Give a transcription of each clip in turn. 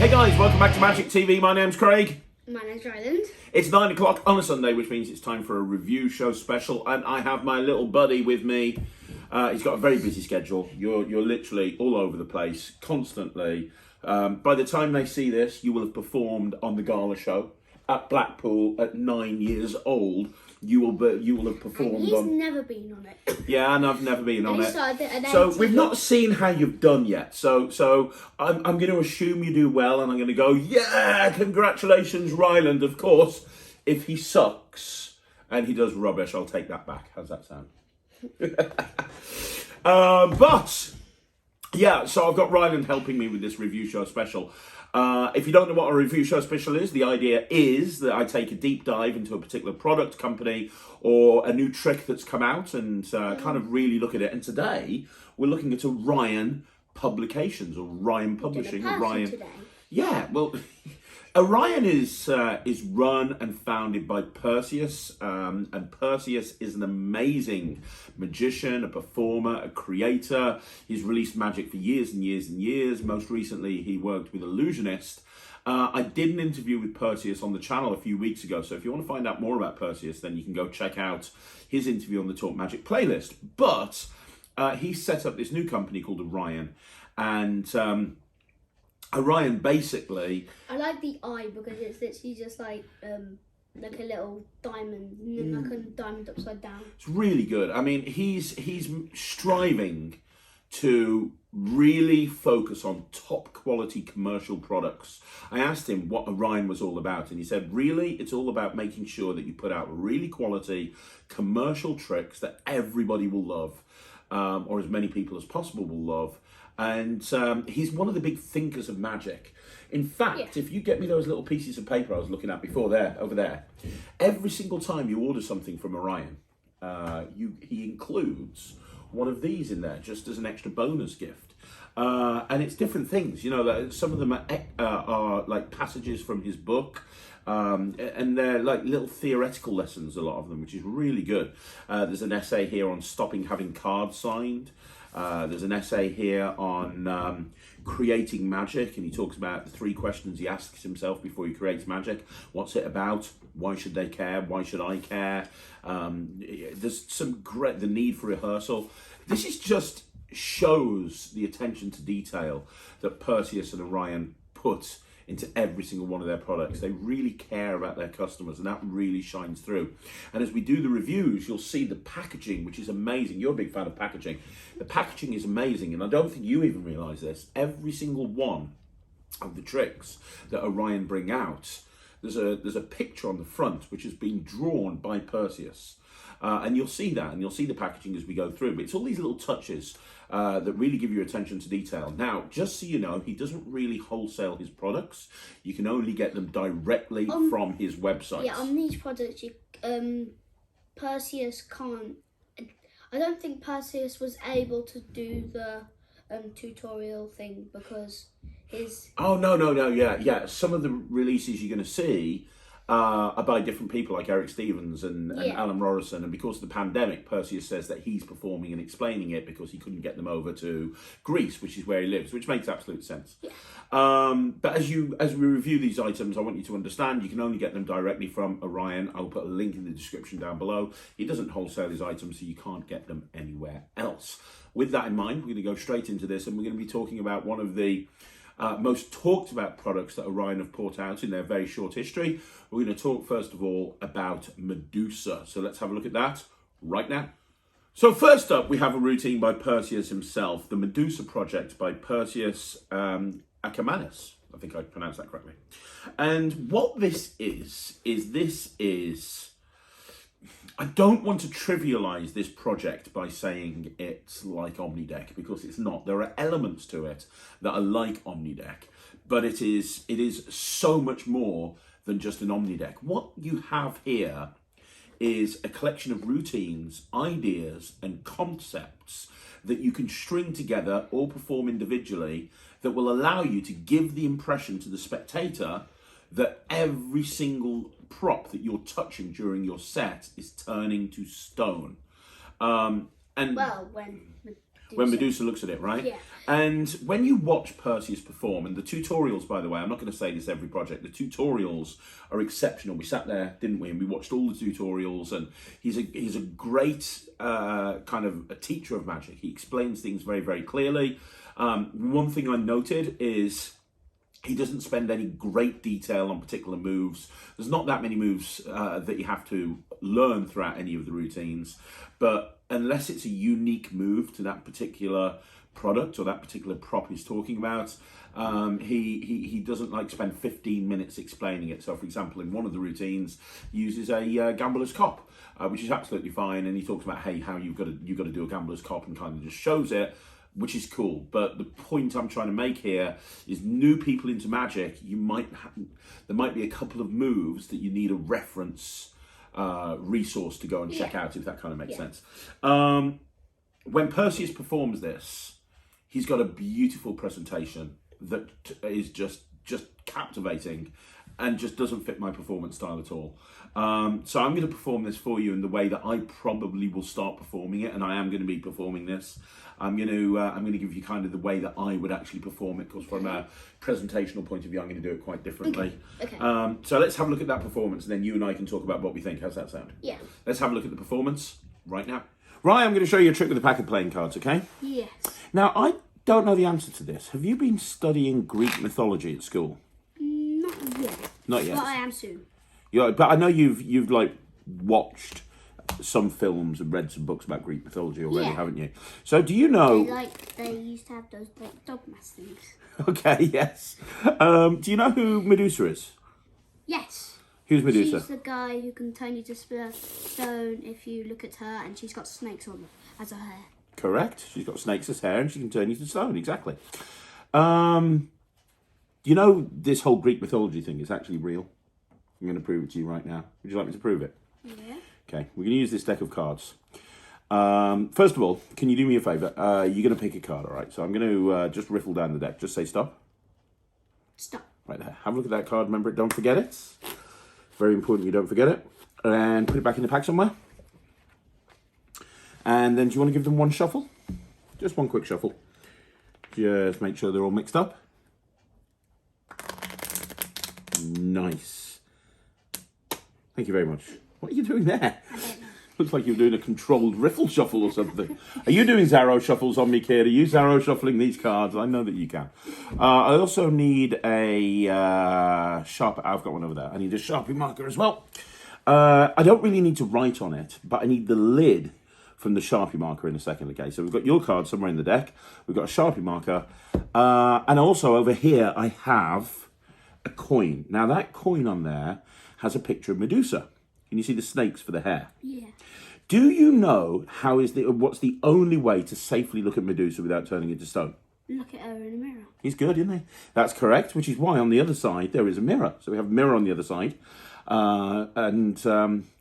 Hey guys, welcome back to Magic TV. My name's Craig. My name's Ryland. It's 9 o'clock on a Sunday, which means it's time for a review show special, and I have my little buddy with me. He's got a very busy schedule. You're literally all over the place, constantly. By the time they see this, you will have performed on the gala show at Blackpool at 9 years old. You will have performed. And he's never been on it. Yeah, and I've never been on it. And So we've not seen how you've done yet. So I'm going to assume you do well, and I'm going to go, yeah, congratulations, Ryland. Of course, if he sucks and he does rubbish, I'll take that back. How's that sound? But yeah, so I've got Ryland helping me with this review show special. If you don't know what a review show special is, the idea is that I take a deep dive into a particular product, company, or a new trick that's come out and kind of really look at it. And today, we're looking at Orion Publications, or Orion Publishing. Orion. Today. Yeah, well, Orion is run and founded by Perseus, and Perseus is an amazing magician, a performer, a creator. He's released magic for years and years and years. Most recently, he worked with Illusionist. I did an interview with Perseus on the channel a few weeks ago, so if you want to find out more about Perseus, then you can go check out his interview on the Talk Magic playlist. But he set up this new company called Orion, and Orion basically... I like the eye because it's literally just like a little diamond, like a diamond upside down. It's really good. I mean, he's striving to really focus on top quality commercial products. I asked him what Orion was all about, and he said, really, it's all about making sure that you put out really quality commercial tricks that everybody will love, or as many people as possible will love. And he's one of the big thinkers of magic. In fact, if you get me those little pieces of paper I was looking at before there, over there, every single time you order something from Orion, he includes one of these in there just as an extra bonus gift. And it's different things, you know, some of them are like passages from his book. And they're like little theoretical lessons, a lot of them, which is really good. There's an essay here on stopping having cards signed. There's an essay here on creating magic, and he talks about the 3 questions he asks himself before he creates magic. What's it about? Why should they care? Why should I care? There's the need for rehearsal. This is just shows the attention to detail that Perseus and Orion put into every single one of their products. They really care about their customers, and that really shines through. And as we do the reviews, you'll see the packaging, which is amazing. You're a big fan of packaging. The packaging is amazing, and I don't think you even realise this. Every single one of the tricks that Orion bring out, there's a picture on the front which has been drawn by Perseus. And you'll see that, and you'll see the packaging as we go through. But it's all these little touches that really give you attention to detail. Now, just so you know, he doesn't really wholesale his products. You can only get them directly from his website. Yeah, on these products, Perseus can't... I don't think Perseus was able to do the tutorial thing because his... Oh, no, yeah. Some of the releases you're going to see are by different people like Eric Stevens and Alan Rorrison, and because of the pandemic, Perseus says that he's performing and explaining it because he couldn't get them over to Greece, which is where he lives, which makes absolute sense. Yeah. But as we review these items, I want you to understand you can only get them directly from Orion. I'll put a link in the description down below. He doesn't wholesale his items, so you can't get them anywhere else. With that in mind, we're going to go straight into this, and we're going to be talking about one of the most talked about products that Orion have put out in their very short history. We're going to talk first of all about Medusa. So let's have a look at that right now. So first up, we have a routine by Perseus himself, the Medusa project by Perseus Arkomanis. I think I pronounced that correctly. And what this is I don't want to trivialize this project by saying it's like Omnideck, because it's not. There are elements to it that are like Omnideck, but it is so much more than just an Omnideck. What you have here is a collection of routines, ideas, and concepts that you can string together or perform individually that will allow you to give the impression to the spectator that every single prop that you're touching during your set is turning to stone. Well, when when Medusa looks at it, right? Yeah. And when you watch Perseus perform, and the tutorials, by the way, I'm not going to say this every project, the tutorials are exceptional. We sat there, didn't we? And we watched all the tutorials, and he's a great kind of a teacher of magic. He explains things very, very clearly. One thing I noted is he doesn't spend any great detail on particular moves. There's not that many moves that you have to learn throughout any of the routines, but unless it's a unique move to that particular product or that particular prop he's talking about, he doesn't like spend 15 minutes explaining it. So for example, in one of the routines, he uses a gambler's cop, which is absolutely fine, and he talks about, hey, how you've got to do a gambler's cop, and kind of just shows it, which is cool. But the point I'm trying to make here is, new people into magic, there might be a couple of moves that you need a reference resource to go and check out, if that kind of makes sense. When Perseus performs this, he's got a beautiful presentation that is just captivating and just doesn't fit my performance style at all. So I'm going to perform this for you in the way that I probably will start performing it, and I am going to be performing this. I'm going to give you kind of the way that I would actually perform it, because from a presentational point of view, I'm going to do it quite differently. Okay. So let's have a look at that performance, and then you and I can talk about what we think. How's that sound? Yeah. Let's have a look at the performance right now. Right, I'm going to show you a trick with a pack of playing cards, okay? Yes. Now, I don't know the answer to this. Have you been studying Greek mythology at school? Not yet. Not yet. But I am soon. Yeah, but I know you've like watched some films and read some books about Greek mythology already, haven't you? So do you know? They used to have those dogmas things. Okay, yes. Do you know who Medusa is? Yes. Who's Medusa? She's the guy who can turn you to stone if you look at her, and she's got snakes on as her hair. Correct. She's got snakes as hair, and she can turn you to stone. Exactly. You know, this whole Greek mythology thing is actually real. I'm going to prove it to you right now. Would you like me to prove it? Yeah. Okay, we're going to use this deck of cards. First of all, can you do me a favour? You're going to pick a card, all right? So I'm going to just riffle down the deck. Just say stop. Stop. Right there. Have a look at that card. Remember it. Don't forget it. Very important you don't forget it. And put it back in the pack somewhere. And then do you want to give them one shuffle? Just one quick shuffle. Just make sure they're all mixed up. Nice. Thank you very much. What are you doing there? Looks like you're doing a controlled riffle shuffle or something. Are you doing Zarro shuffles on me, kid? Are you Zarro shuffling these cards? I know that you can. I also need a sharp... I've got one over there. I need a Sharpie marker as well. I don't really need to write on it, but I need the lid from the Sharpie marker in a second. Okay, so we've got your card somewhere in the deck. We've got a Sharpie marker. And also over here, I have a coin. Now, that coin on there has a picture of Medusa. Can you see the snakes for the hair? Yeah. Do you know what's the only way to safely look at Medusa without turning into stone? Look at her in a mirror. He's good, isn't he? That's correct, which is why on the other side there is a mirror. So we have a mirror on the other side, and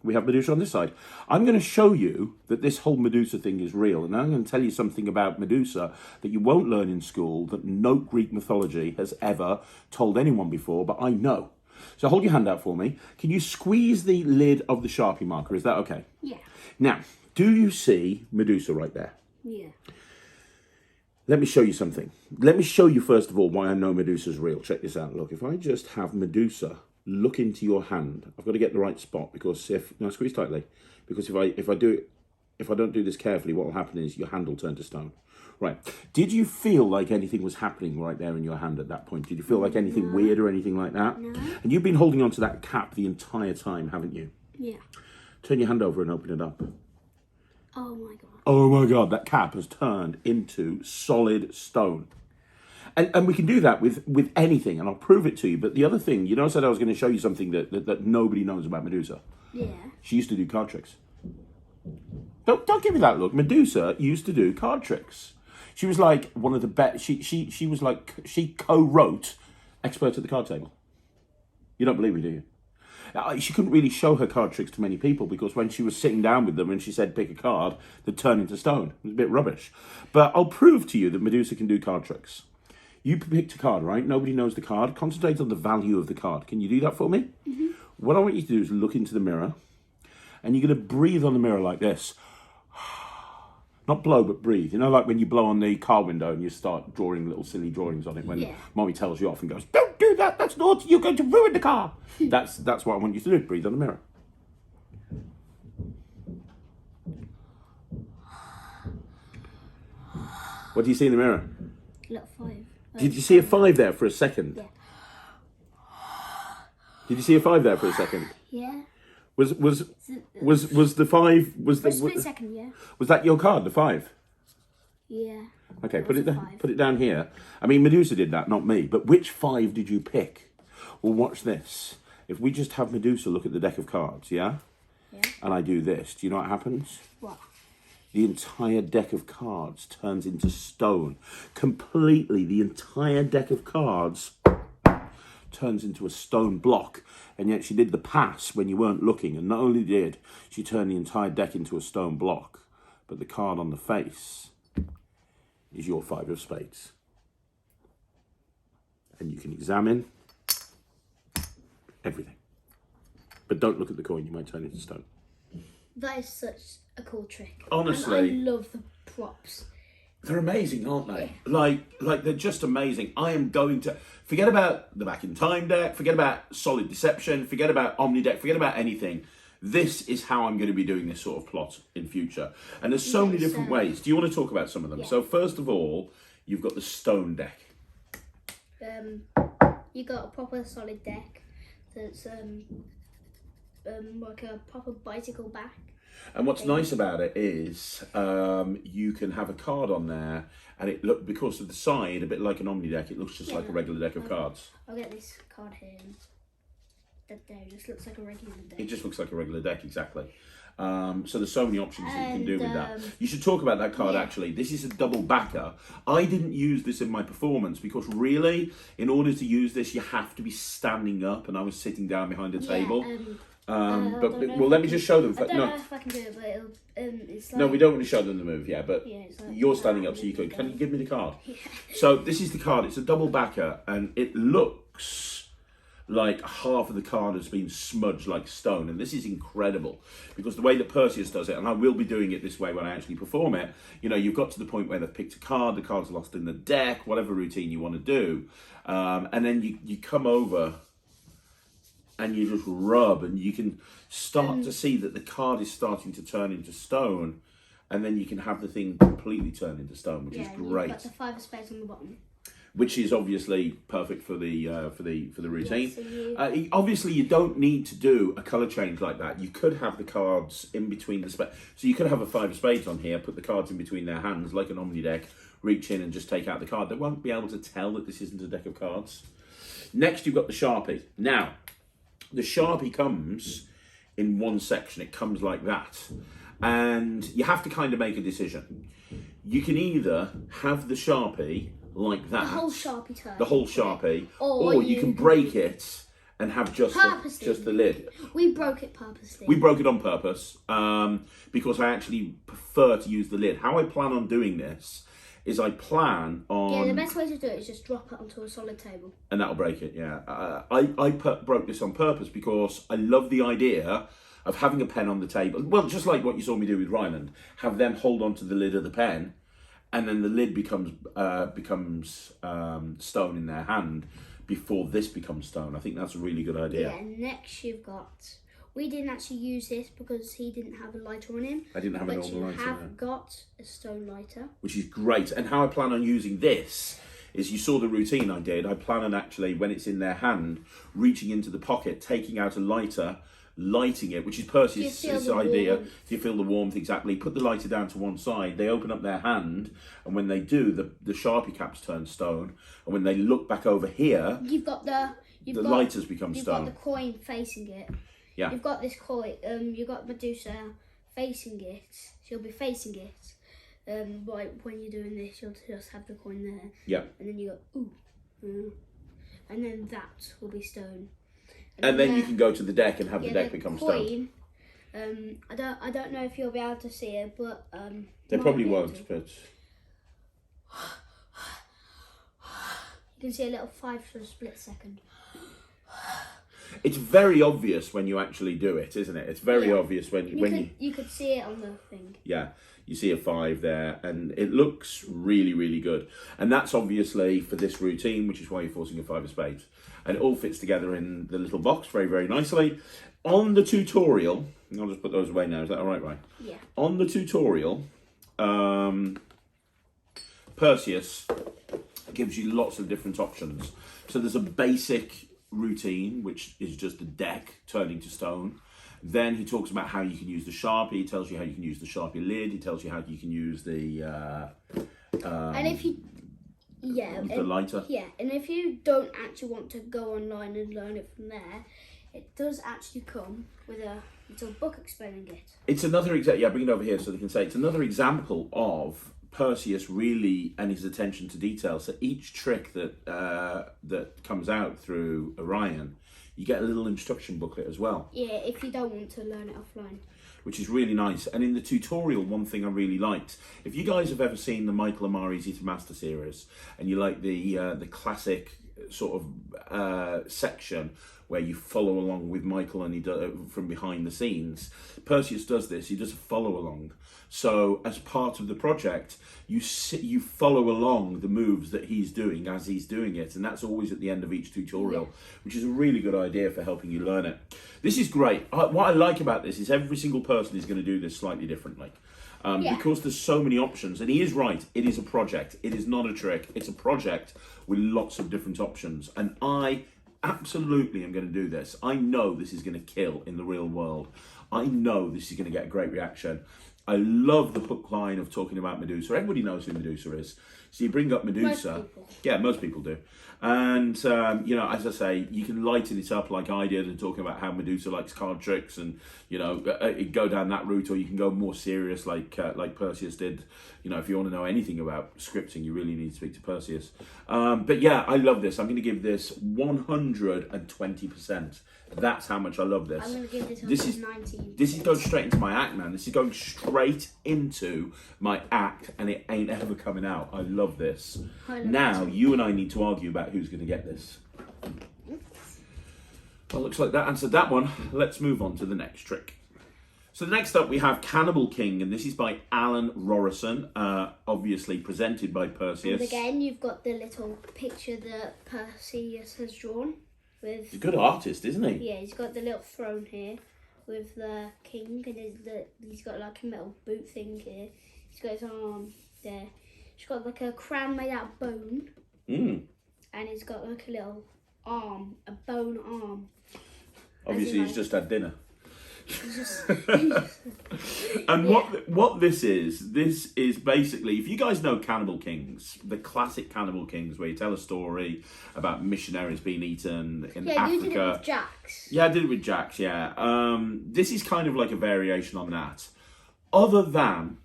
we have Medusa on this side. I'm going to show you that this whole Medusa thing is real, and I'm going to tell you something about Medusa that you won't learn in school, that no Greek mythology has ever told anyone before, but I know. So hold your hand out for me. Can you squeeze the lid of the Sharpie marker? Is that okay? Yeah. Now, do you see Medusa right there? Yeah. Let me show you something. Let me show you, first of all, why I know Medusa's real. Check this out. Look, if I just have Medusa look into your hand, I've got to get the right spot, because squeeze tightly, because if I don't do this carefully, what will happen is your hand will turn to stone. Right. Did you feel like anything was happening right there in your hand at that point? Did you feel like anything weird or anything like that? No. And you've been holding on to that cap the entire time, haven't you? Yeah. Turn your hand over and open it up. Oh my god. Oh my god, that cap has turned into solid stone. And we can do that with anything, and I'll prove it to you. But the other thing, I said I was going to show you something that nobody knows about Medusa. Yeah. She used to do card tricks. Don't give me that look. Medusa used to do card tricks. She was like one of the best. She co-wrote Expert at the Card Table. You don't believe me, do you? She couldn't really show her card tricks to many people, because when she was sitting down with them and she said pick a card, they'd turn into stone. It was a bit rubbish. But I'll prove to you that Medusa can do card tricks. You picked a card, right? Nobody knows the card. Concentrate on the value of the card. Can you do that for me? Mm-hmm. What I want you to do is look into the mirror, and you're going to breathe on the mirror like this. Not blow, but breathe. You know, like when you blow on the car window and you start drawing little silly drawings on it when Mommy tells you off and goes, "Don't do that, that's naughty, you're going to ruin the car." That's what I want you to do, breathe on the mirror. What do you see in the mirror? Little 5. Did you see a 5 there for a second? Yeah. Did you see a 5 there for a second? Yeah. Was the 5 For a split second, yeah. Was that your card, the 5? Yeah. Okay, put it down here. I mean, Medusa did that, not me. But which 5 did you pick? Well, watch this. If we just have Medusa look at the deck of cards, yeah? Yeah. And I do this, do you know what happens? What? The entire deck of cards turns into stone. Completely, the entire deck of cards turns into a stone block. And yet she did the pass when you weren't looking. And not only did she turn the entire deck into a stone block, but the card on the face is your 5 of spades. And you can examine everything. But don't look at the coin, you might turn it into stone. That is such a cool trick. Honestly. And I love the props. They're amazing, aren't they? Like they're just amazing. I am going to forget about the Back in Time deck, forget about Solid Deception, forget about Omni deck, forget about anything. This is how I'm going to be doing this sort of plot in future. And there's so many different ways. Do you want to talk about some of them? Yeah. So first of all, you've got the stone deck. You got a proper solid deck that's like a proper bicycle back. And what's nice about it is you can have a card on there, and it look, because of the side, a bit like an Omni deck, it looks just like a regular deck of cards. I'll get this card here. That there just looks like a regular deck. It just looks like a regular deck, exactly. So there's so many options that you can do with that. You should talk about that card, actually. This is a double backer. I didn't use this in my performance because really, in order to use this, you have to be standing up, and I was sitting down behind a table. Well, let me just show them. I don't know if I can do it, but it's like... No, we don't want to show them the move, but it's like, you're standing up, so you can. Can you give me the card? Yeah. So this is the card. It's a double backer, and it looks like half of the card has been smudged like stone, and this is incredible because the way that Perseus does it, and I will be doing it this way when I actually perform it, you know, you've got to the point where they've picked a card, the card's lost in the deck, whatever routine you want to do, and then you come over and you just rub, and you can start to see that the card is starting to turn into stone, and then you can have the thing completely turn into stone, which is great. You've got the 5 of spades on the bottom, which is obviously perfect for the routine. Yeah, so obviously, you don't need to do a colour change like that. You could have the cards in between the spades. So you could have a 5 of spades on here, put the cards in between their hands like an Omni deck, reach in and just take out the card. They won't be able to tell that this isn't a deck of cards. Next, you've got the Sharpie. Now, the Sharpie comes in one section. It comes like that. And you have to kind of make a decision. You can either have the Sharpie like that. the whole Sharpie turn. The whole Sharpie. Or you can break it and have just the lid. We broke it purposely. We broke it on purpose because I actually prefer to use the lid. How I plan on doing this is I plan on... Yeah, the best way to do it is just drop it onto a solid table. And that'll break it, yeah. I broke this on purpose because I love the idea of having a pen on the table. Well, just like what you saw me do with Ryland. Have them hold on to the lid of the pen, and then the lid becomes stone in their hand before this becomes stone. I think that's a really good idea. Yeah, next you've got... We didn't actually use this because he didn't have a lighter on him. I didn't have a normal lighter. But you have got a stone lighter. Which is great. And how I plan on using this is, you saw the routine I did. I plan on actually, when it's in their hand, reaching into the pocket, taking out a lighter, lighting it, which is Perseus' idea. Do you feel the warmth? Exactly. Put the lighter down to one side. They open up their hand, and when they do, the Sharpie caps turn stone. And when they look back over here, the lighters become stone. You've got the coin facing it. Yeah. You've got this coin. You've got Medusa facing it. She'll be facing it. Right when you're doing this, you'll just have the coin there. Yeah. And then you go and then that will be stone. And then you can go to the deck and have the deck become stone. I don't know if you'll be able to see it, but they probably won't. But you can see a little 5 for a split second. It's very obvious when you actually do it, isn't it? It's very obvious when you could see it on the thing. Yeah. You see a 5 there, and it looks really, really good. And that's obviously for this routine, which is why you're forcing a 5 of spades. And it all fits together in the little box very, very nicely. On the tutorial, I'll just put those away now. Is that all right, Ryan? Yeah. On the tutorial, Perseus gives you lots of different options. So there's a basic routine, which is just a deck turning to stone. Then he talks about how you can use the Sharpie. He tells you how you can use the Sharpie lid. He tells you how you can use the and if you the lighter. Yeah, and if you don't actually want to go online and learn it from there, it does actually come with a little book explaining it. It's another example. Yeah, bring it over here so they can say it's another example of Perseus really and his attention to detail. So each trick that that comes out through Orion, you get a little instruction booklet as well. Yeah, if you don't want to learn it offline. Which is really nice. And in the tutorial, one thing I really liked, if you guys have ever seen the Michael Amari Easy to Master series, and you like the classic sort of section where you follow along with Michael and he does from behind the scenes, Perseus does this. He does a follow along. So as part of the project, you follow along the moves that he's doing as he's doing it, and that's always at the end of each tutorial, which is a really good idea for helping you learn it. This is great. What I like about this is every single person is going to do this slightly differently. Because there's so many options, and he is right, it is a project, it is not a trick, it's a project with lots of different options, and I absolutely am going to do this. I know this is going to kill in the real world. I know this is going to get a great reaction. I love the hook line of talking about Medusa. Everybody knows who Medusa is. So you bring up Medusa. Most people. Yeah, most people do. And, you know, as I say, you can lighten it up like I did and talking about how Medusa likes card tricks and, you know, go down that route, or you can go more serious like Perseus did. You know, if you want to know anything about scripting, you really need to speak to Perseus. But yeah, I love this. I'm going to give this 120%. That's how much I love this. I'm going to give this 19. This is going straight into my act, man. This is going straight into my act, and it ain't ever coming out. I love this. Now, you and I need to argue about who's going to get this. Well, looks like that answered that one. Let's move on to the next trick. So next up we have Cannibal King, and this is by Alan Rorrison, obviously presented by Perseus. And again, you've got the little picture that Perseus has drawn. He's a good artist, isn't he? Yeah, he's got the little throne here with the king, and he's got like a metal boot thing here. He's got his arm there. He's got like a crown made out of bone. And he's got like a little arm, a bone arm. Obviously, he's just had dinner. And what this is basically, if you guys know Cannibal Kings, the classic Cannibal Kings, where you tell a story about missionaries being eaten in Africa. You did it with Jax. Yeah, I did it with Jax, yeah. This is kind of like a variation on that. Other than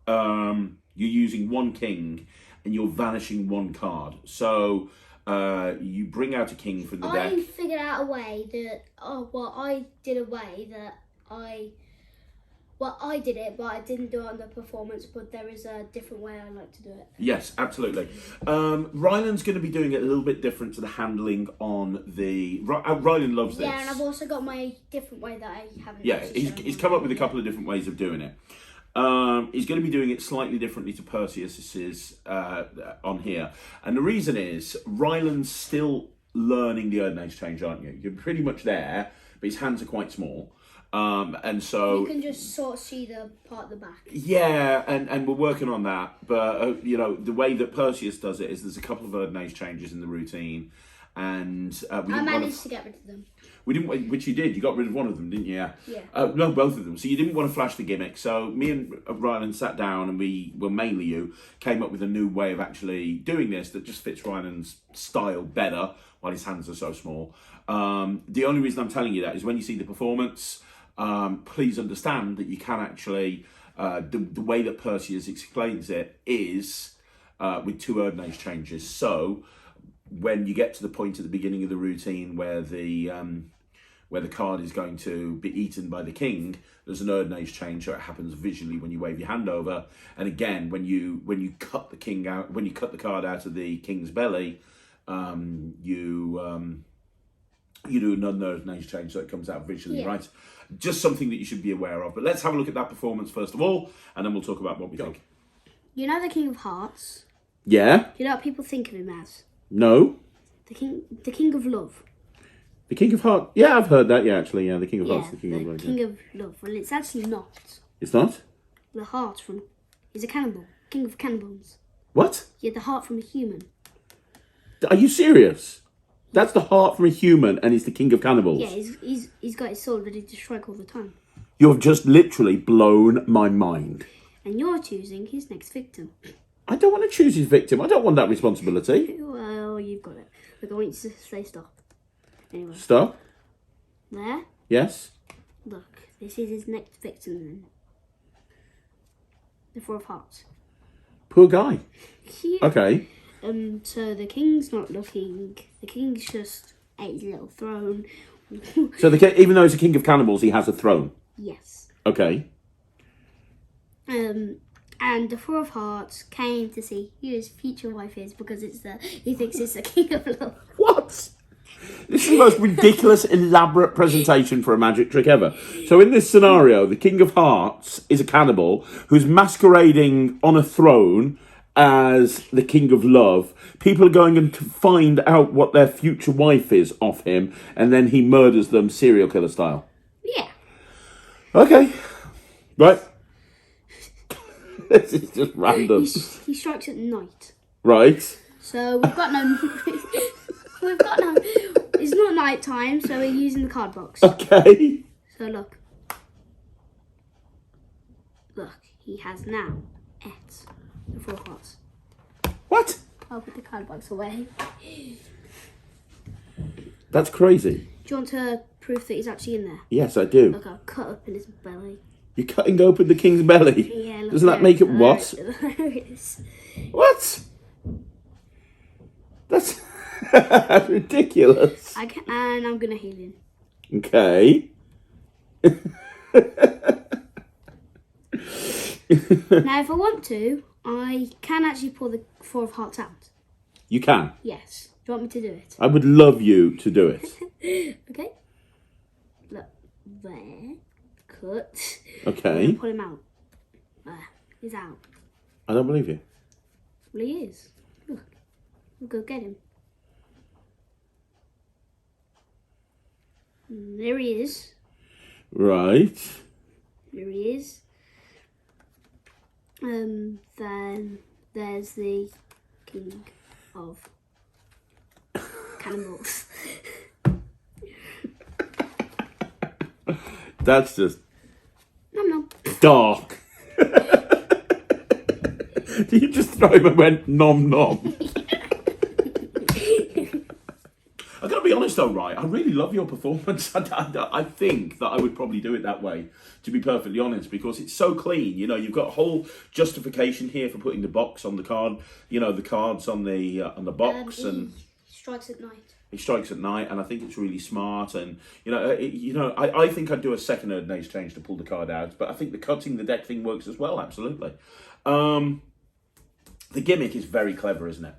you're using one king and you're vanishing one card. So you bring out a king from the deck. I figured out a way that, I did it, but I didn't do it on the performance, but there is a different way I like to do it. Yes, absolutely. Ryland's going to be doing it a little bit different to the handling on the... Ryland loves this. Yeah, and I've also got my different way that I haven't... Yeah, he's come up with a couple of different ways of doing it. He's going to be doing it slightly differently to Perseus's on here. And the reason is, Ryland's still learning the Erdnase change, aren't you? You're pretty much there, but his hands are quite small. And so... You can just sort of see the part of the back. Yeah, and we're working on that. But, you know, the way that Perseus does it is there's a couple of Erdnase changes in the routine. And I managed to get rid of them. We didn't, which you did. You got rid of one of them, didn't you? Yeah. No, both of them. So you didn't want to flash the gimmick. So me and Ryland sat down, and mainly you, came up with a new way of actually doing this that just fits Ryland's style better, while his hands are so small. The only reason I'm telling you that is when you see the performance, please understand that you can actually, the way that Perseus explains it is with two Erdnase changes. So when you get to the point at the beginning of the routine where the card is going to be eaten by the king, there's an Erdnase change, so it happens visually when you wave your hand over. And again, when you cut the king out, when you cut the card out of the king's belly, you you do another name change so it comes out visually, Yeah. right? Just something that you should be aware of. But let's have a look at that performance first of all, and then we'll talk about what we think. You know the King of Hearts? Yeah? You know what people think of him as? No? The King of Love. The King of Hearts. Yeah, I've heard that. Yeah, actually, yeah. The King of Hearts, the King of Love. King of Love. Well, it's actually not. It's not? The heart from... He's a cannibal. King of cannibals. What? Yeah, the heart from a human. Are you serious? That's the heart from a human, and he's the king of cannibals. Yeah, he's got his sword ready to strike all the time. You have just literally blown my mind. And you're choosing his next victim. I don't want to choose his victim. I don't want that responsibility. Well, you've got it. Look, I want you to say stop. Anyway. Stop. There. Yes. Look, this is his next victim then. The Four of Hearts. Poor guy. Yeah. Okay. So the king's not looking. The king's just at his little throne. So even though he's a king of cannibals, he has a throne. Yes. Okay. And the Four of Hearts came to see who his future wife is because he thinks it's the King of Love. What? This is the most ridiculous, elaborate presentation for a magic trick ever. So in this scenario, the King of Hearts is a cannibal who's masquerading on a throne as the King of Love. People are going to find out what their future wife is off him, and then he murders them serial killer style. Yeah. Okay. Right. This is just random. He strikes at night. Right. So we've got no... we've got no... It's not night time, so we're using the card box. Okay. So look. Look, he has now et the Four of Hearts. What? I'll put the card box away. That's crazy. Do you want to prove that he's actually in there? Yes, I do. Look, I'll cut up in his belly. You're cutting open the king's belly. Yeah, look, Doesn't that make it what? There it is. What? That's ridiculous. And I'm gonna heal him. Okay. Now, if I want to, I can actually pull the Four of Hearts out. You can. Yes. Do you want me to do it? I would love you to do it. Okay. Look, there. Cut. Okay. Pull him out. There. He's out. I don't believe you. Well, he is. Look. We'll go get him. There he is. Right. There he is. Then there's the King of Cannibals. That's just No. dark. Did you just throw him and went nom nom? I gotta be honest though, right? I really love your performance. I think that I would probably do it that way, to be perfectly honest, because it's so clean. You know, you've got a whole justification here for putting the box on the card. You know, the cards on the box, and He strikes at night. he strikes at night, and I think it's really smart. And I think I'd do a second Erdnase change to pull the card out, but I think the cutting the deck thing works as well. Absolutely. The gimmick is very clever, isn't it?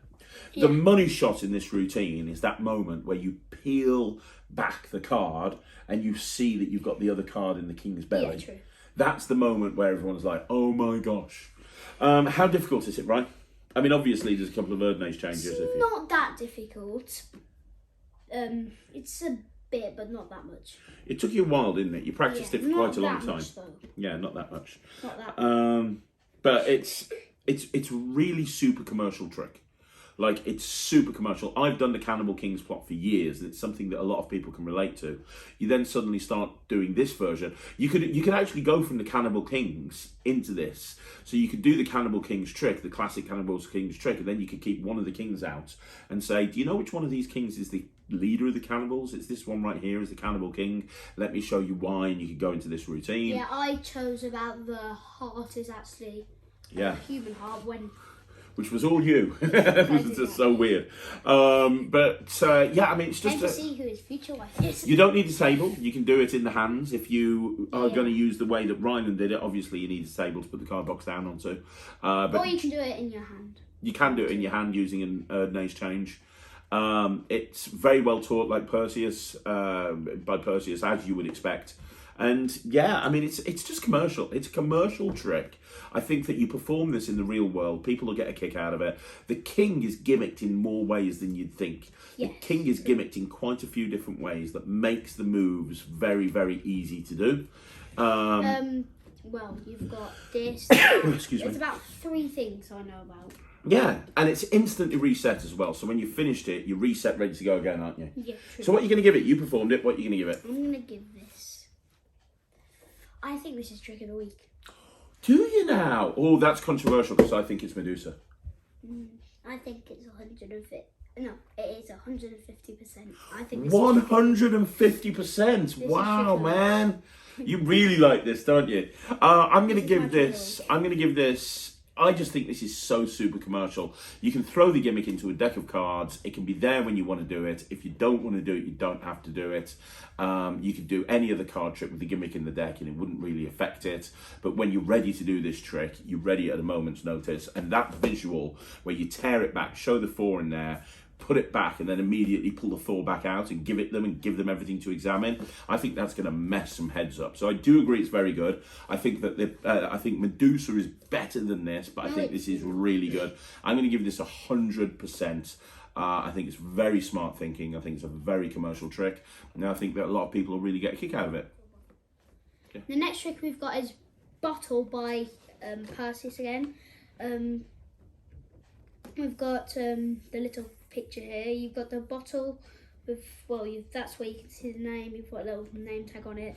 The money shot in this routine is that moment where you peel back the card and you see that you've got the other card in the king's belly. Yeah, true. That's the moment where everyone's like, oh my gosh. How difficult is it, right? I mean, obviously, there's a couple of Erdnase changes. It's not that difficult. It's a bit, but not that much. It took you a while, didn't it? You practiced it for quite a long time. Much, though. Yeah, not that much. Not that much. But it's really super commercial trick. Like, it's super commercial. I've done the Cannibal King's plot for years, and it's something that a lot of people can relate to. You then suddenly start doing this version. You could actually go from the Cannibal Kings into this. So you could do the Cannibal King's trick, the classic Cannibal King's trick, and then you could keep one of the kings out and say, do you know which one of these kings is the leader of the cannibals? It's this one right here is the Cannibal King. Let me show you why, and you could go into this routine. Yeah, I chose about the heart is actually a human heart when... Which was all you. It was just so weird. I mean, it's just... to see who his future wife is. You don't need a table. You can do it in the hands. If you are going to use the way that Ryland did it, obviously you need a table to put the card box down onto. But or you can do it in your hand. You can do it in your hand using an Erdnase change. It's very well taught, like Perseus, by Perseus, as you would expect. And yeah, I mean, it's just commercial. It's a commercial trick. I think that you perform this in the real world, people will get a kick out of it. The king is gimmicked in more ways than you'd think. Yes. The king is gimmicked in quite a few different ways that makes the moves very, very easy to do. Well, you've got this. Excuse me. There's about 3 things I know about. Yeah, and it's instantly reset as well. So when you've finished it, you're reset, ready to go again, aren't you? Yeah, true. So what are you going to give it? You performed it. What are you going to give it? I'm going to give this. I think this is Trick of the Week. Do you now? Oh, that's controversial because I think it's Medusa. I think it's 150. No, it is 150%. I think this 150%. Wow, man. You really like this, don't you? I'm going to give this. I just think this is so super commercial. You can throw the gimmick into a deck of cards. It can be there when you want to do it. If you don't want to do it, you don't have to do it. You could do any other card trick with the gimmick in the deck and it wouldn't really affect it. But when you're ready to do this trick, you're ready at a moment's notice. And that visual where you tear it back, show the 4 in there, put it back and then immediately pull the 4 back out and give them everything to examine. I think that's going to mess some heads up. So I do agree it's very good. I think that I think Medusa is better than this, but I think this is really good. I'm going to give this 100%. I think it's very smart thinking. I think it's a very commercial trick. And I think that a lot of people will really get a kick out of it. Okay. The next trick we've got is Bottle by Perseus again. We've got the little picture here. You've got the bottle with, that's where you can see the name. You've got a little name tag on it.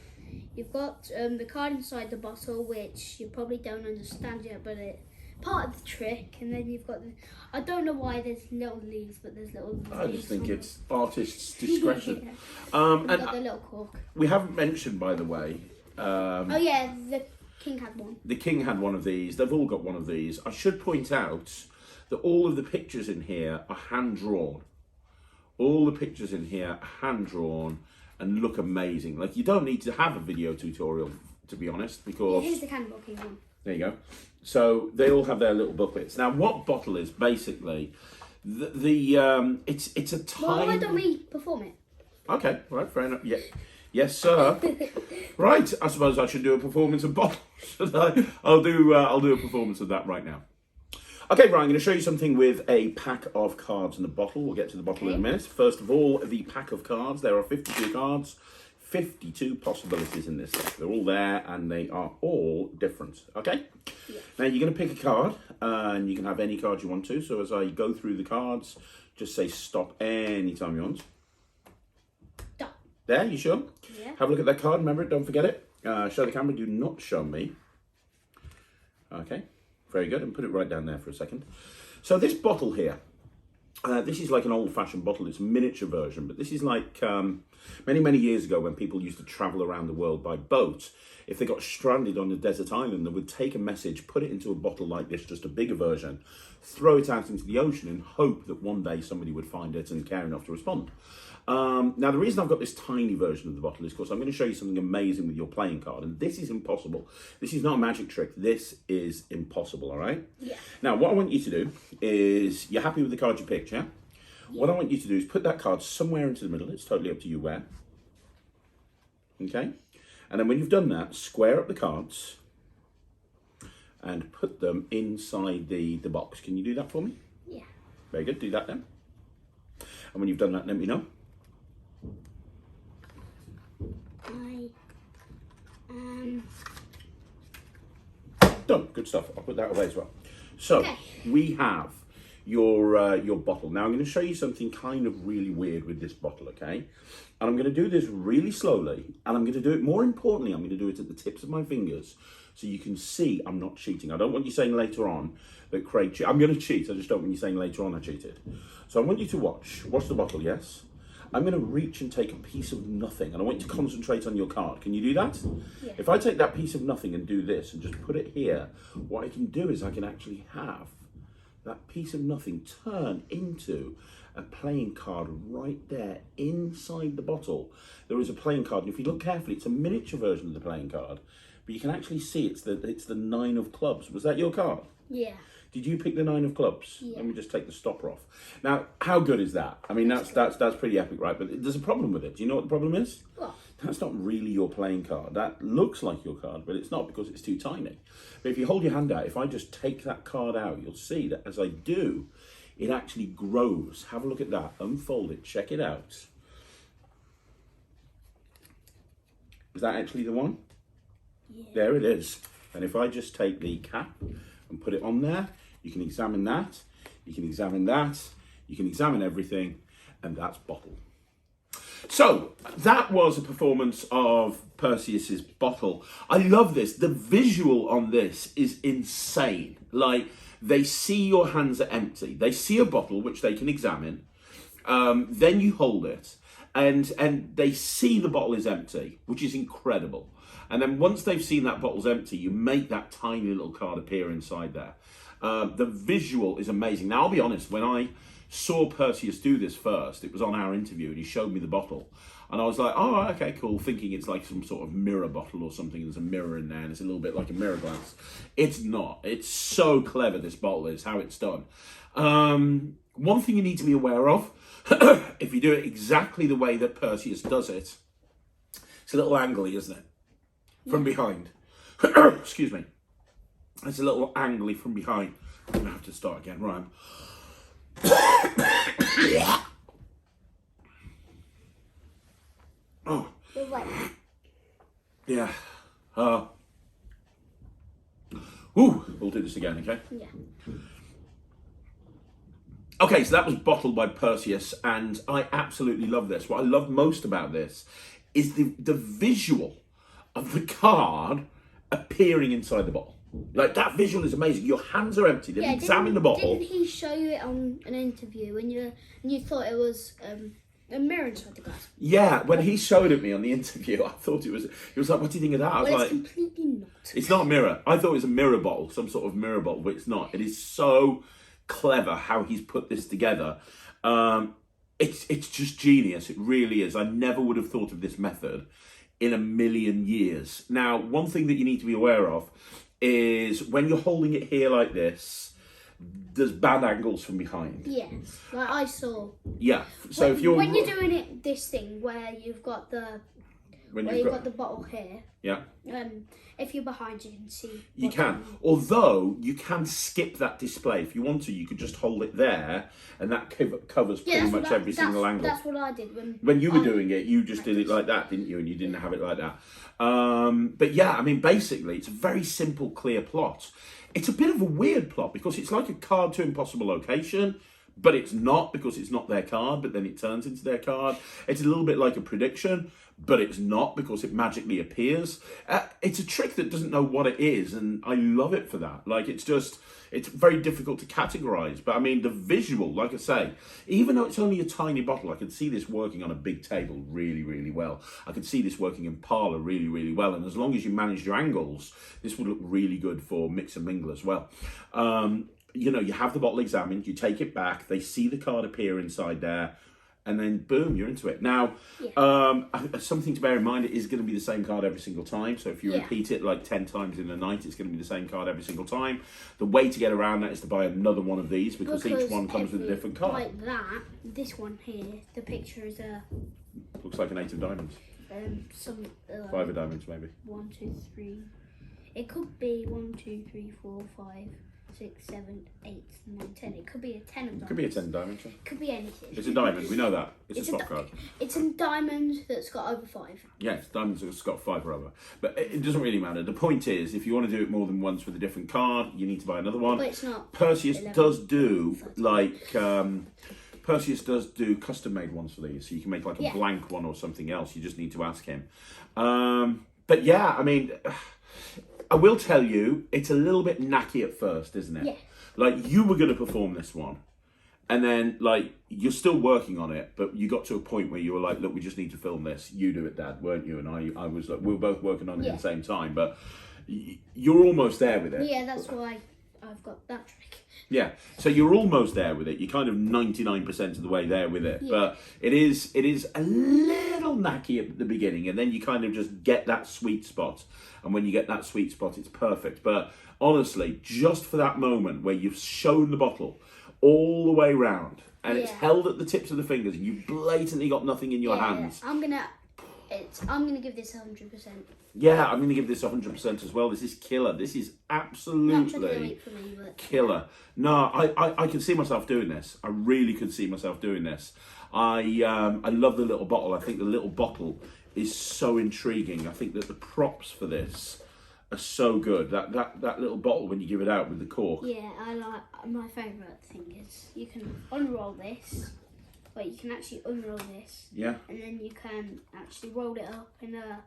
You've got the card inside the bottle, which you probably don't understand yet, but it's part of the trick. And then you've got I don't know why there's little leaves, but there's little leaves. I just think it's artist's discretion. Yeah. And got the little cork. We haven't mentioned, by the way. Oh yeah, the king had one. The king had one of these. They've all got one of these. I should point out that all of the pictures in here are hand-drawn. All the pictures in here are hand-drawn and look amazing. Like, you don't need to have a video tutorial, to be honest, because... Yeah, here's the Cannibal King one. There you go. So they all have their little booklets. Now, what Bottle is, basically, it's a tiny... Well, why don't we perform it? Okay, right, fair enough. Yeah. Yes, sir. Right, I suppose I should do a performance of Bottle, should I? I'll do a performance of that right now. Okay, Ryan, I'm going to show you something with a pack of cards and a bottle. We'll get to the bottle in a minute. First of all, the pack of cards. There are 52 cards, 52 possibilities in this deck. They're all there and they are all different, okay? Yeah. Now, you're going to pick a card and you can have any card you want to. So as I go through the cards, just say stop anytime you want. Stop. There, you sure? Yeah. Have a look at that card. Remember it, don't forget it. Show the camera, do not show me. Okay. Very good, and put it right down there for a second. So this bottle here, this is like an old-fashioned bottle. It's a miniature version, but this is like many, many years ago when people used to travel around the world by boat. If they got stranded on a desert island, they would take a message, put it into a bottle like this, just a bigger version, throw it out into the ocean and hope that one day somebody would find it and care enough to respond. Now, the reason I've got this tiny version of the bottle is because I'm going to show you something amazing with your playing card. And this is impossible. This is not a magic trick. This is impossible, all right? Yeah. Now, what I want you to do is, you're happy with the card you picked, yeah? What I want you to do is put that card somewhere into the middle. It's totally up to you where. Okay? And then when you've done that, square up the cards and put them inside the box. Can you do that for me? Yeah. Very good. Do that then. And when you've done that, let me know. Done. Good stuff. I'll put that away as well. So okay. We have your bottle. Now I'm going to show you something kind of really weird with this bottle, okay? And I'm going to do this really slowly, and I'm going to do it, more importantly, I'm going to do it at the tips of my fingers so you can see I'm not cheating. I don't want you saying later on that Craig cheated. I'm going to cheat. I just don't want you saying later on I cheated. So I want you to watch the bottle, yes? I'm going to reach and take a piece of nothing, and I want you to concentrate on your card. Can you do that? Yeah. If I take that piece of nothing and do this and just put it here, what I can do is I can actually have that piece of nothing turn into a playing card right there inside the bottle. There is a playing card, and if you look carefully, it's a miniature version of the playing card, but you can actually see it's the 9 of clubs. Was that your card? Yeah. Did you pick the 9 of clubs? Yeah. Let me just take the stopper off. Now, how good is that? I mean, that's pretty epic, right? But there's a problem with it. Do you know what the problem is? What? That's not really your playing card. That looks like your card, but it's not because it's too tiny. But if you hold your hand out, if I just take that card out, you'll see that as I do, it actually grows. Have a look at that. Unfold it. Check it out. Is that actually the one? Yeah. There it is. And if I just take the cap and put it on there, you can examine that, you can examine that, you can examine everything, and that's bottle. So that was a performance of Perseus's bottle. I love this. The visual on this is insane. Like, they see your hands are empty. They see a bottle, which they can examine. Then you hold it, and they see the bottle is empty, which is incredible. And then once they've seen that bottle's empty, you make that tiny little card appear inside there. The visual is amazing. Now, I'll be honest, when I saw Perseus do this first, it was on our interview, and he showed me the bottle. And I was like, oh, okay, cool, thinking it's like some sort of mirror bottle or something. There's a mirror in there, and it's a little bit like a mirror glass. It's not. It's so clever, this bottle is, how it's done. One thing you need to be aware of, if you do it exactly the way that Perseus does it, it's a little angly, isn't it? From behind. Excuse me. It's a little angly from behind. I'm going to have to start again, right? Oh. Yeah. We'll do this again, okay? Yeah. Okay, so that was bottled by Perseus, and I absolutely love this. What I love most about this is the visual of the card appearing inside the bottle. Like, that visual is amazing. Your hands are empty. They examine the bottle. Didn't he show you it on an interview and you thought it was a mirror inside the glass? Yeah, when he showed it me on the interview, I thought it was like, what do you think of that? I was Well, like, it's completely not. it's not a mirror. I thought it was a mirror bottle, some sort of mirror bottle, but it's not. It is so clever how he's put this together. It's just genius. It really is. I never would have thought of this method in a million years. Now, one thing that you need to be aware of is when you're holding it here like this, there's bad angles from behind. Yes, like I saw. Yeah. So if you're when you're doing it, this thing where you've got the you've got the bottle here. Yeah. If you're behind, you can see. You can. Although you can skip that display if you want to. You could just hold it there, and that covers pretty much every single angle. That's what I did when you were doing it. You just did it like that, didn't you? And you didn't have it like that. But yeah, I mean, basically, it's a very simple, clear plot. It's a bit of a weird plot because it's like a card to impossible location, but it's not because it's not their card, but then it turns into their card. It's a little bit like a prediction, but it's not because it magically appears. It's a trick that doesn't know what it is, and I love it for that. Like, it's very difficult to categorize, but I mean, the visual, like I say, even though it's only a tiny bottle, I can see this working on a big table really, really well. I can see this working in parlour really, really well, and as long as you manage your angles, this would look really good for mix and mingle as well. You know, you have the bottle examined, you take it back, they see the card appear inside there, and then boom, you're into it. Now, something to bear in mind, it is going to be the same card every single time. So if you repeat it like 10 times in a night, it's going to be the same card every single time. The way to get around that is to buy another one of these because each one comes with a different card. Like that, this one here, the picture is a... Looks like an 8 of diamonds. 5 of diamonds, maybe. 1, 2, 3. It could be 1, 2, 3, 4, 5, 6, 7, 8, 9, 10. It could be a 10 of diamonds. It could be a 10 of diamonds. Yeah. It could be anything. It's a diamond, we know that. It's a swap card. It's a diamond that's got over 5. Yeah, it's diamonds that's got 5 or over. But it doesn't really matter. The point is, if you want to do it more than once with a different card, you need to buy another one. But it's not. Perseus does do, like... Perseus does do custom-made ones for these, so you can make like a blank one or something else. You just need to ask him. But yeah, I mean, I will tell you, it's a little bit knacky at first, isn't it? Yeah. Like, you were going to perform this one, and then, like, you're still working on it, but you got to a point where you were like, look, we just need to film this. You do it, Dad, weren't you? And I was like, we were both working on it at the same time, but you're almost there with it. Yeah, that's why I've got that trick. Yeah, so you're almost there with it. You're kind of 99% of the way there with it, but it is a little knacky at the beginning, and then you kind of just get that sweet spot. And when you get that sweet spot, it's perfect. But honestly, just for that moment where you've shown the bottle all the way round, and it's held at the tips of the fingers, and you've blatantly got nothing in your hands. I'm gonna give this 100%. Yeah, I'm going to give this 100% as well. This is killer. This is absolutely for me, but killer. No, I can see myself doing this. I really could see myself doing this. I love the little bottle. I think the little bottle is so intriguing. I think that the props for this are so good. That little bottle when you give it out with the cork. Yeah, I like. My favourite thing is you can unroll this. But you can actually unroll this. Yeah. And then you can actually roll it up in a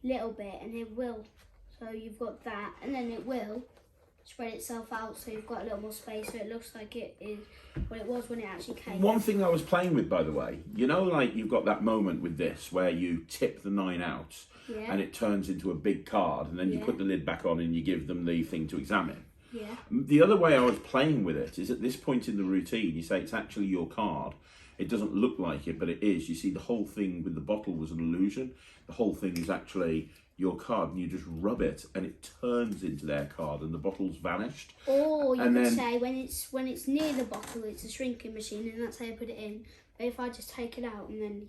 little bit, and it will. So you've got that, and then it will spread itself out, so you've got a little more space, so it looks like it is what it was when it actually came. One thing I was playing with, by the way, you know, like you've got that moment with this where you tip the 9 out, and it turns into a big card, and then you put the lid back on and you give them the thing to examine. Yeah. The other way I was playing with it is at this point in the routine, you say it's actually your card. It doesn't look like it, but it is. You see, the whole thing with the bottle was an illusion. The whole thing is actually your card, and you just rub it, and it turns into their card, and the bottle's vanished. Or you could say when it's near the bottle, it's a shrinking machine, and that's how you put it in. But if I just take it out, and then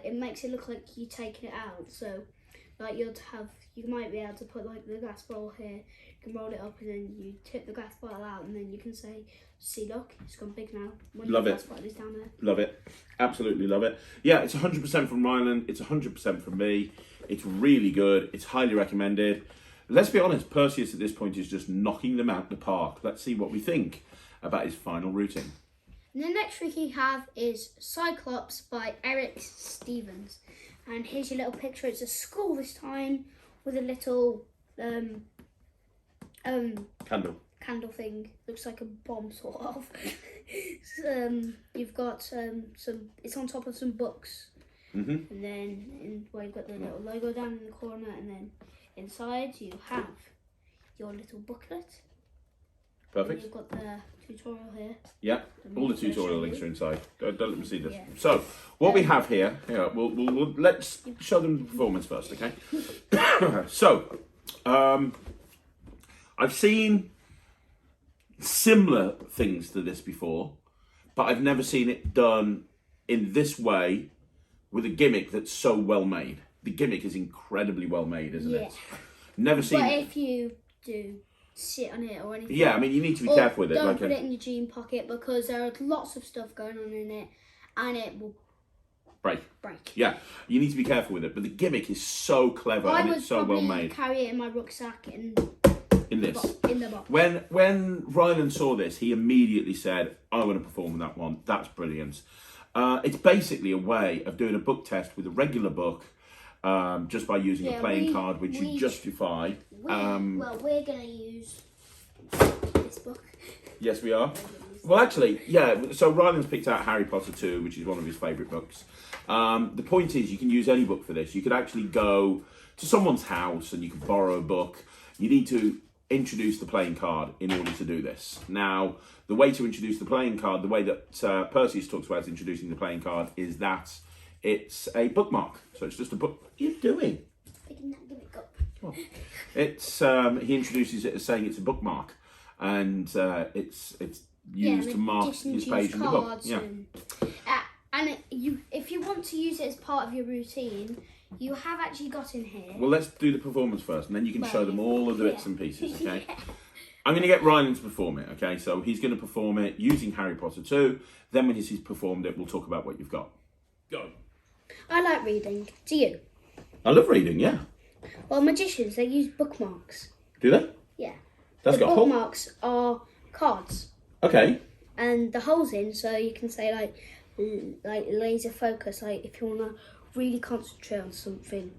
it makes it look like you taking it out. So, like you might be able to put like the glass bottle here. You can roll it up, and then you tip the glass bottle out, and then you can say, "See, look, it's gone big now." Love it. Down there. Love it. Absolutely love it. Yeah, it's 100% from Ryland. It's 100% from me. It's really good. It's highly recommended. Let's be honest, Perseus at this point is just knocking them out the park. Let's see what we think about his final routine. And the next trick we have is Cyclops by Eric Stevens. And here's your little picture. It's a school this time with a little candle thing. Looks like a bomb, sort of. You've got some. It's on top of some books, and then you've got the little logo down in the corner, and then inside you have your little booklet. Perfect. And you've got the tutorial here. Yeah, all the tutorial links are inside. Don't let them see this. Yeah. So what we have here, we'll let's show them the performance first, okay? So, I've seen similar things to this before, but I've never seen it done in this way with a gimmick that's so well made. The gimmick is incredibly well made, isn't it? Never seen. But if you do sit on it or anything. Yeah, I mean, you need to be careful with it. Don't put it in your jean pocket, because there are lots of stuff going on in it, and it will break. Yeah, you need to be careful with it. But the gimmick is so clever and it's so well made. I would carry it in my rucksack in the box. When Ryland saw this, he immediately said, "I want to perform that one. That's brilliant." It's basically a way of doing a book test with a regular book, just by using a playing card, which you justify. We're going to use this book. Yes, we are. Well, actually, yeah. So Ryland's picked out Harry Potter 2, which is one of his favourite books. The point is, you can use any book for this. You could actually go to someone's house and you could borrow a book. You need to introduce the playing card in order to do this. Now, the way to introduce the playing card, the way that Perseus talks about introducing the playing card, is that it's a bookmark. So it's just a book. What are you doing? Picking that gimmick up. Oh. It's he introduces it as saying it's a bookmark, and it's used to mark his page in the book. Yeah. If you want to use it as part of your routine, you have actually got in here. Well, let's do the performance first, and then you can show them all of the bits and pieces, okay? I'm going to get Ryland to perform it, okay? So he's going to perform it using Harry Potter 2. Then when he's performed it, we'll talk about what you've got. Go. I like reading. Do you? I love reading, yeah. Well, magicians, they use bookmarks. Do they? Yeah. That's got bookmarks are cards. Okay. And the holes in, so you can say like laser focus, like if you want to really concentrate on something.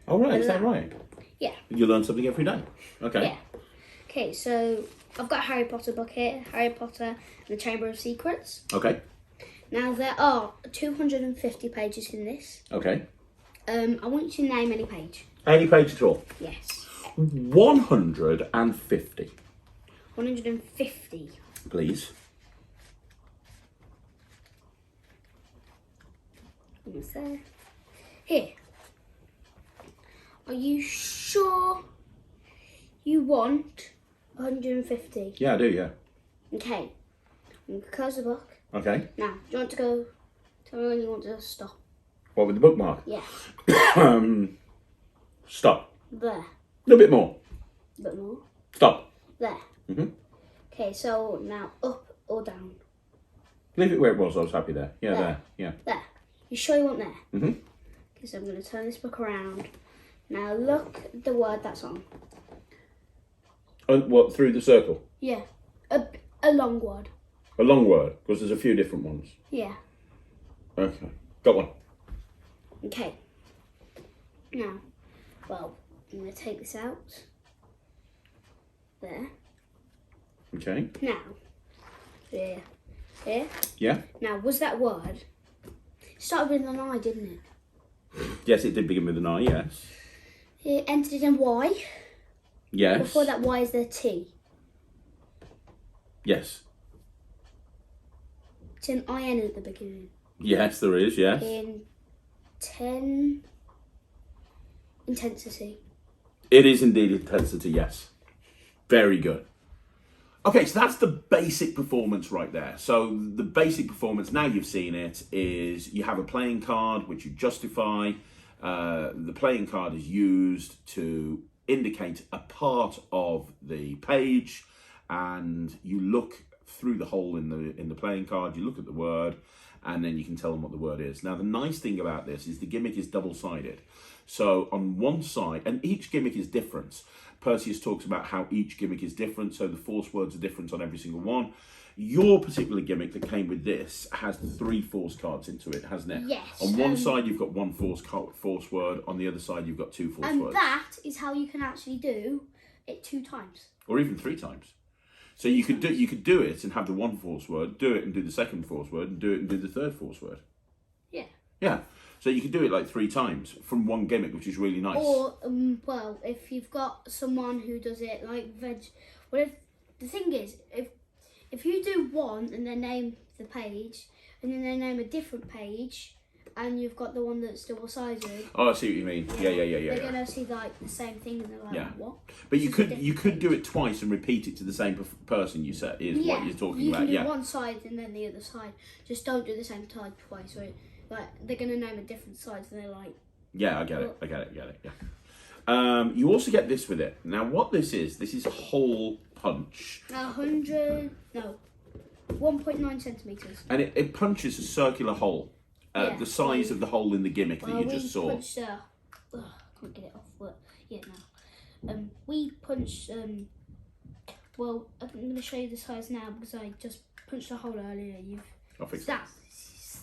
Oh, right. Is that right? Yeah. You learn something every day. Okay. Yeah. Okay, so I've got a Harry Potter book here, Harry Potter and the Chamber of Secrets. Okay. Now, there are 250 pages in this. Okay. I want you to name any page. Any page at all? Yes. 150. 150. Please. Almost there. Here. Are you sure you want 150? Yeah, I do, yeah. Okay. I'm going to close the book. Okay. Now, do you want to go? Tell me when you want to stop. What, with the bookmark? Yeah. Stop. There. A little bit more. A bit more. Stop. There. Mm-hmm. Okay, so now up or down? Leave it where it was. I was happy there. Yeah, there. Yeah. There. You sure you want there? Mm-hmm. Okay, so I'm going to turn this book around. Now look at the word that's on. What, through the circle? Yeah. A long word. A long word, because there's a few different ones. Yeah. Okay. Got one. Okay. Now, well, I'm going to take this out. There. Okay. Now, here. Here. Yeah? Now, was that word? It started with an I, didn't it? Yes, it did begin with an I, yes. It ended in Y. Yes. Before that Y is there T. Yes. It's an IN at the beginning. Yes, there is, yes. Intensity. It is indeed intensity, yes. Very good. Okay, so that's the basic performance right there. So the basic performance, now you've seen it, is you have a playing card which you justify. The playing card is used to indicate a part of the page, and you look through the hole in the playing card, you look at the word, and then you can tell them what the word is. Now, the nice thing about this is the gimmick is double-sided. So on one side, and each gimmick is different. Perseus talks about how each gimmick is different, so the force words are different on every single one. Your particular gimmick that came with this has 3 force cards into it, hasn't it? Yes. On one side, you've got 1 force word. On the other side, you've got 2 force words. And that is how you can actually do it 2 times. Or even 3 times. So you could do it and have the 1 force word, do it and do the 2nd force word, and do it and do the 3rd force word. Yeah. Yeah. So you could do it like 3 times from one gimmick, which is really nice. Or well, if you've got someone who does it like well, if the thing is, if you do one and then name the page, and then they name a different page, and you've got the one that's double-sided. Oh, I see what you mean. Yeah. They're gonna see like the same thing, and they're like, Yeah. what? But you could do it twice and repeat it to the same person. You said is what you're talking about. You Yeah. can do one side and then the other side. Just don't do the same side twice, or like they're gonna name a different side, and they're like. Yeah, I get it. Yeah. You also get this with it. Now, what this is a hole punch. 1.9 centimeters. And it punches a circular hole, the size of the hole in the gimmick that you just saw. Punched, I can't get it off. But yeah, now. We punched. Well, I'm going to show you the size now because I just punched a hole earlier. I'll fix that.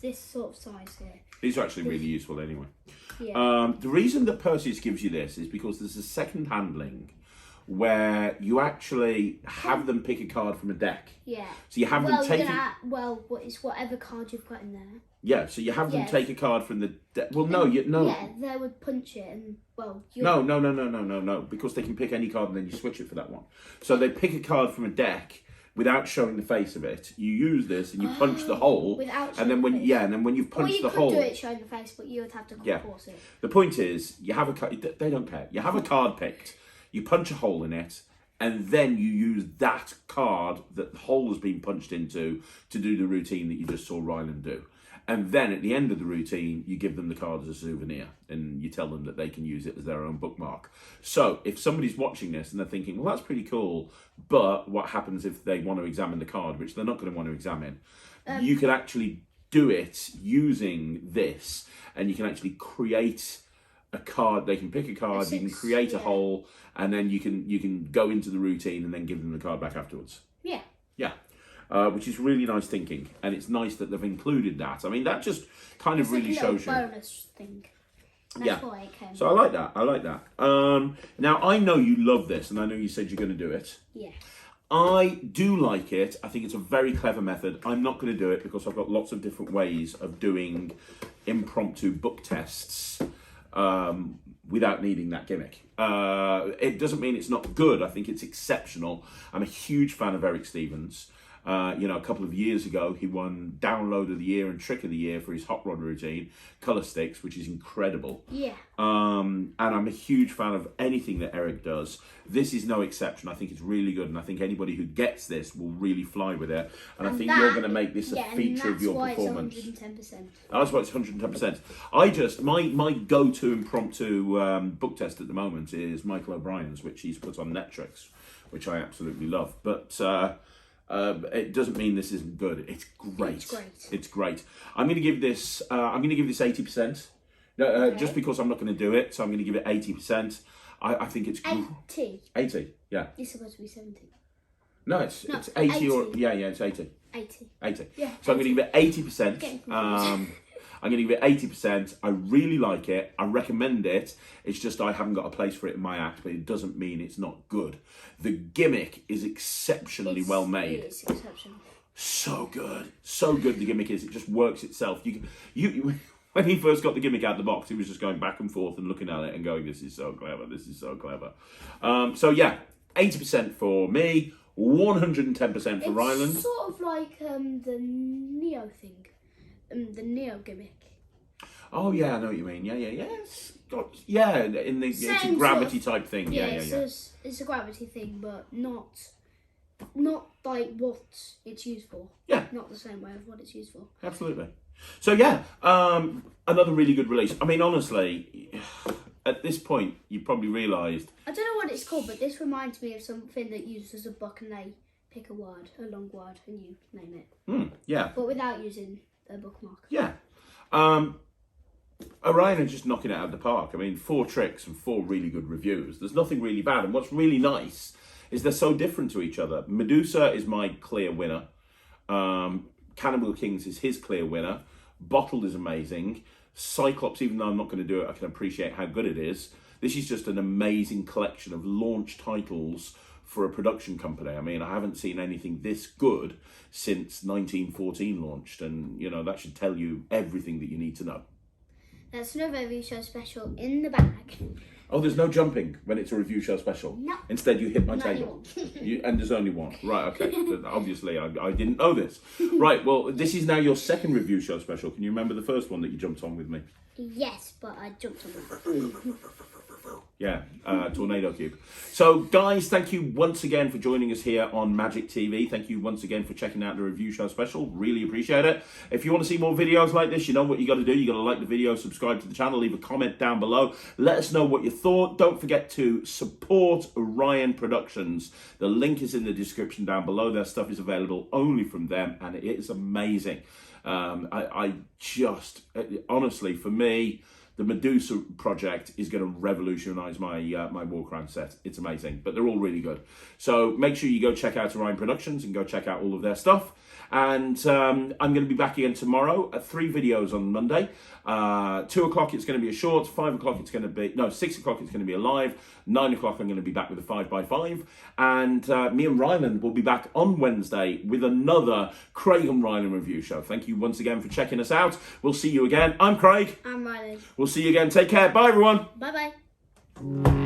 This sort of size here. These are actually really useful anyway. Yeah. The reason that Perseus gives you this is because there's a second handling where you actually have them pick a card from a deck. Yeah. So you have them take. It's whatever card you've got in there. Yeah. So you have them take a card from the deck. Well, no. Yeah, they would punch it, and No. Because they can pick any card and then you switch it for that one. So they pick a card from a deck without showing the face of it. You use this and you punch the hole. And then when you've punched the hole. You could do it showing the face, but you would have to force it. The point is, you have a card. They don't care. You have a card picked. You punch a hole in it, and then you use that card that the hole has been punched into to do the routine that you just saw Ryland do. And then at the end of the routine, you give them the card as a souvenir, and you tell them that they can use it as their own bookmark. So if somebody's watching this and they're thinking, well, that's pretty cool, but what happens if they want to examine the card, which they're not going to want to examine? You can actually do it using this, and you can actually create a card. They can pick a card, you can create a hole, and then you can go into the routine and then give them the card back afterwards. Yeah. Yeah. Which is really nice thinking, and it's nice that they've included that. I mean, that just kind of really shows you. Bonus thing. That's why it came. So I like that. Now I know you love this, and I know you said you're going to do it. Yes. I do like it. I think it's a very clever method. I'm not going to do it because I've got lots of different ways of doing impromptu book tests. without needing that gimmick. It doesn't mean it's not good. I think it's exceptional. I'm a huge fan of Eric Stevens. A couple of years ago, he won Download of the Year and Trick of the Year for his hot rod routine, Colour Sticks, which is incredible. Yeah. And I'm a huge fan of anything that Eric does. This is no exception. I think it's really good, and I think anybody who gets this will really fly with it. And I think you're going to make this a feature of your performance. That's why it's 110%. That's why it's 110%. My go-to impromptu book test at the moment is Michael O'Brien's, which he's put on Netflix, which I absolutely love. But it doesn't mean this isn't good. It's great. It's great. I'm going to give this. 80%. Just because I'm not going to do it, so I'm going to give it 80%. I think it's 80. 80. Yeah. It's supposed to be 70. No, it's 80 or it's 80. 80. Yeah. So I'm going to give it 80%. I'm going to give it 80%. I really like it. I recommend it. It's just I haven't got a place for it in my act, but it doesn't mean it's not good. The gimmick is exceptionally well made. It is exceptional. So good. So good the gimmick is. It just works itself. You when he first got the gimmick out of the box, he was just going back and forth and looking at it and going, this is so clever. This is so clever. 80% for me, 110% for Ryland. It's sort of like the Neo thing. The Neo gimmick. Oh yeah, I know what you mean. It's a gravity type thing. Yeah. It's a gravity thing, but not like what it's used for. Yeah. Not the same way of what it's used for. Absolutely. So another really good release. I mean, honestly, at this point, you probably realised. I don't know what it's called, but this reminds me of something that uses a book and they pick a word, a long word, and you name it. Yeah. But without using a bookmark. Yeah. Orion are just knocking it out of the park. I mean, 4 tricks and 4 really good reviews. There's nothing really bad. And what's really nice is they're so different to each other. Medusa is my clear winner. Cannibal King's is his clear winner. Bottled is amazing. Cyclops, even though I'm not going to do it, I can appreciate how good it is. This is just an amazing collection of launch titles for a production company. I mean, I haven't seen anything this good since 1914 launched, and that should tell you everything that you need to know. That's another review show special in the bag. Oh, there's no jumping when it's a review show special? No. Instead, you hit my table. And there's only one. Right, okay. Obviously, I didn't know this. Right, well, this is now your second review show special. Can you remember the first one that you jumped on with me? Yes, but I jumped on it. Yeah, Tornado Cube. So, guys, thank you once again for joining us here on Magic TV. Thank you once again for checking out the review show special. Really appreciate it. If you want to see more videos like this, you know what you got to do. You got to like the video, subscribe to the channel, leave a comment down below. Let us know what you thought. Don't forget to support Orion Productions. The link is in the description down below. Their stuff is available only from them, and it is amazing. Honestly, for me, the Medusa project is going to revolutionise my Warcrown set. It's amazing, but they're all really good. So make sure you go check out Orion Productions and go check out all of their stuff. And I'm going to be back again tomorrow at 3 videos on Monday. 2 o'clock it's going to be a short, 5 o'clock it's going to be, 6 o'clock it's going to be a live, 9 o'clock I'm going to be back with a 5x5. And me and Ryland will be back on Wednesday with another Craig and Ryland Review Show. Thank you once again for checking us out. We'll see you again. I'm Craig. I'm Ryland. We'll see you again. Take care. Bye, everyone. Bye-bye.